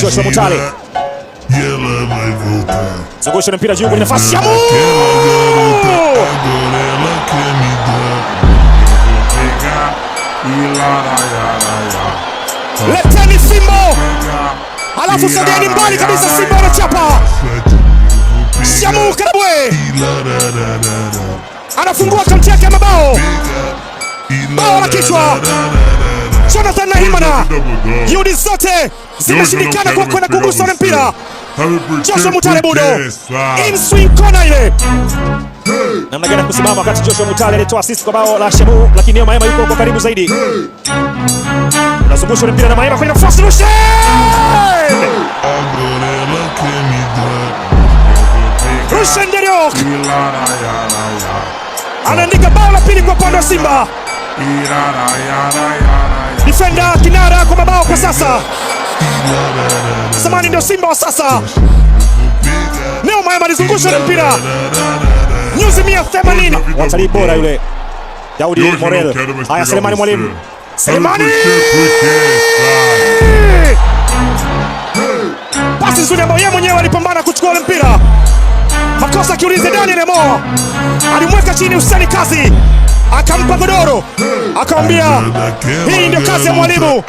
Joshua Mutale zungusha mpira juu kwenye nafasi ya leteni Simba, halafu sogeni mbali kabisa. Simba anachapa Shamu Karabwe anafungua kaunti yake ya mabao, bao la kichwa. Jonathan Nahimana, juhudi zote zimeshindikana kwa kwenda kugusa ule mpira. Joshua Mutale Budo in swing corner ile, namna gani kusimama wakati Joshua Mutale alitoa assist kwa bao la Shamu, lakini Neo Maema yuko kwa karibu zaidi. Nazungusha mpira na Maema kwenye nafasi Rushen, Rushen Deriok anaandika bao la pili kwa upande wa Simba. Defender kinara kwa mabao kwa sasa, zamani ndio Simba wa sasa. Neo Maema alizungusha mpira nyuzi 180. Watalii bora yule Daudi Morel. Haya, Selemani Mwalimu, Selemani pasi nzuri ambayo yeye mwenyewe alipambana kuchukua ule mpira. Makosa kiulize Daniel Mo, alimweka chini Hussein Kazi, akampa godoro, akamwambia hii ndio kazi ya mwalimu.